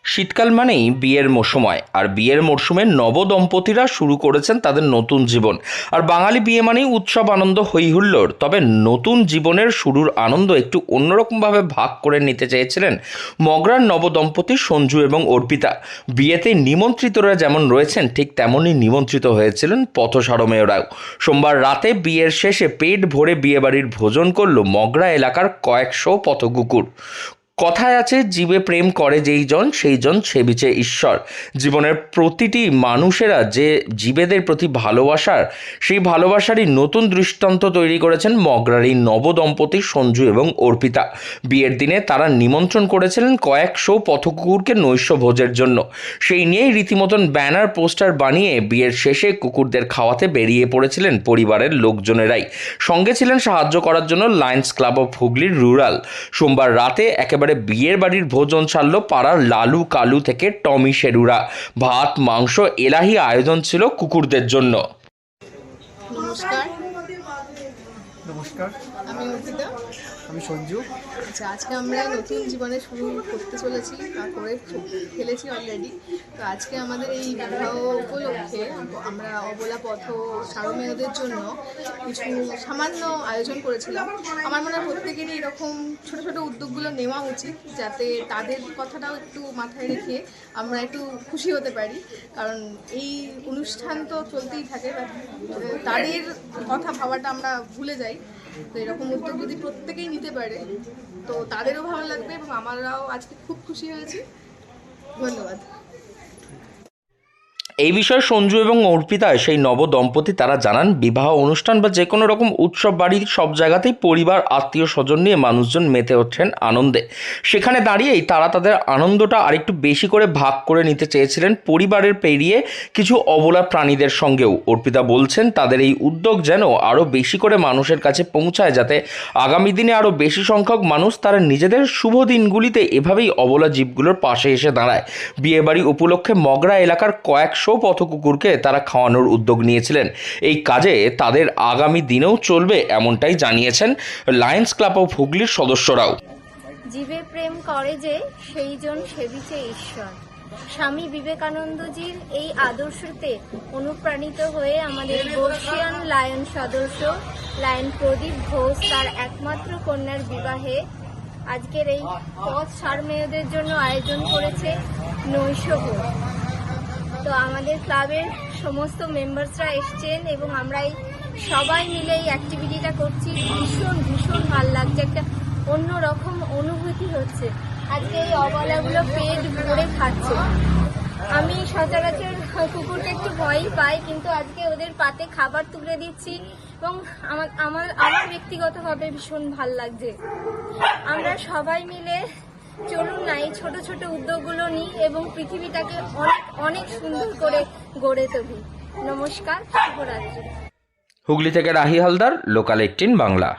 শীতকাল মানেই বিয়ের মৌসুময়, আর বিয়ের মরশুমে নবদম্পতিরা শুরু করেছেন তাদের নতুন জীবন। আর বাঙালি বিয়ে মানেই উৎসব, আনন্দ, হই হুল্লোড়। তবে নতুন জীবনের শুরুর আনন্দ একটু অন্যরকমভাবে ভাগ করে নিতে চেয়েছিলেন মগরার নবদম্পতি সঞ্জু এবং অর্পিতা। বিয়েতে নিমন্ত্রিতরা যেমন রয়েছেন, ঠিক তেমনই নিমন্ত্রিত হয়েছিলেন পথসারমেয়রাও। সোমবার রাতে বিয়ের শেষে পেট ভরে বিয়েবাড়ির ভোজন করল মগরা এলাকার কয়েকশো পথকুকুর। কথায় আছে, জীবে প্রেম করে যেই জন সেই জন সেবিছে ঈশ্বর। জীবনের প্রতিটি মানুষেরা যে জীবেদের প্রতি ভালোবাসার, সেই ভালোবাসারই নতুন দৃষ্টান্ত তৈরি করেছেন মগরার এই নবদম্পতি সঞ্জু এবং অর্পিতা। বিয়ের দিনে তারা নিমন্ত্রণ করেছিলেন কয়েকশো পথকুকুরকে নৈশ ভোজের জন্য। সেই নিয়েই রীতিমতন ব্যানার পোস্টার বানিয়ে বিয়ের শেষে কুকুরদের খাওয়াতে বেরিয়ে পড়েছিলেন পরিবারের লোকজনেরাই। সঙ্গে ছিলেন সাহায্য করার জন্য লায়ন্স ক্লাব অফ হুগলির রুরাল। সোমবার রাতে একেবারে বিয়ের বাড়ির ভোজন ছাড়লো পাড়ার লালু কালু থেকে টমি শেরুরা। ভাত, মাংস, এলাহি আয়োজন ছিল কুকুরদের জন্য। নমস্কার, নমস্কার, আমি অর্পিতা। আমি সঞ্জু। আচ্ছা, আজকে আমরা নতুন জীবনে শুরু করতে চলেছি বা করে ফেলেছি অলরেডি। তো আজকে আমাদের এই বিবাহ উপলক্ষে আমরা অবলা পথ সারমেয়দের জন্য কিছু সামান্য আয়োজন করেছিলাম। আমার মনে হয় প্রত্যেকেরই এরকম ছোটো ছোটো উদ্যোগগুলো নেওয়া উচিত, যাতে তাদের কথাটাও একটু মাথায় রেখে আমরা একটু খুশি হতে পারি। কারণ এই অনুষ্ঠান তো চলতেই থাকে, তাদের কথা ভাবাটা আমরা ভুলে যাই। তো এরকম উদ্যোগ যদি প্রত্যেকেই নিতে পারে তো তাদেরও ভালো লাগবে এবং আমরাও আজকে খুব খুশি হয়েছি। ধন্যবাদ। এই বিষয়ে সঞ্জু এবং অর্পিতা সেই নবদম্পতি তারা জানান, বিবাহ অনুষ্ঠান বা যে কোনো রকম উৎসব বাড়ির সব জায়গাতেই পরিবার, আত্মীয় স্বজন নিয়ে মানুষজন মেতে ওঠেন আনন্দে। সেখানে দাঁড়িয়েই তারা তাদের আনন্দটা আরেকটু বেশি করে ভাগ করে নিতে চেয়েছিলেন পরিবারের পেরিয়ে কিছু অবলা প্রাণীদের সঙ্গেও। অর্পিতা বলছেন, তাদের এই উদ্যোগ যেন আরও বেশি করে মানুষের কাছে পৌঁছায়, যাতে আগামী দিনে আরও বেশি সংখ্যক মানুষ তারা নিজেদের শুভ দিনগুলিতে এভাবেই অবলা জীবগুলোর পাশে এসে দাঁড়ায়। বিয়েবাড়ি উপলক্ষে মগরা এলাকার কয়েকশো পথকুকুরকে তারা খাওয়ানোর উদ্যোগ নিয়েছিলেন। এই কাজে তাদের আগামী দিনেও চলবে, এমনটাই জানিয়েছেন লায়ন্স ক্লাব অফ হুগলির সদস্যরাও। জীবে প্রেম করে যে সেই জন সেবিছে ঈশ্বর। স্বামী বিবেকানন্দজির এই আদর্শতে অনুপ্রাণিত হয়ে আমাদের বর্ষিয়ান লায়ন সদস্য লায়ন প্রদীপ ঘোষ তার একমাত্র কন্যার বিবাহে আজকের এই পথ সারমেয়দের জন্য আয়োজন করেছে নৈশভোজ। তো আমাদের ক্লাবের সমস্ত মেম্বার্সরা এসছেন এবং আমরা এই সবাই মিলে এই অ্যাক্টিভিটিটা করছি। ভীষণ ভীষণ ভালো লাগছে, একটা অন্যরকম অনুভূতি হচ্ছে। আজকে এই অবলাগুলো পেট ভরে খাচ্ছে। আমি সচরাচর কুকুরকে একটু ভয়ই পাই, কিন্তু আজকে ওদের পাতে খাবার তুলে দিচ্ছি এবং আমার ব্যক্তিগতভাবে ভীষণ ভাল লাগছে। আমরা সবাই মিলে চলুন না এই ছোট ছোট উদ্যোগগুলো নিই এবং পৃথিবীটাকে অনেক অনেক সুন্দর করে গড়ে তুলি। নমস্কার, শুভরাত্রি। হুগলি থেকে রাহি হালদার, লোকাল 18 বাংলা।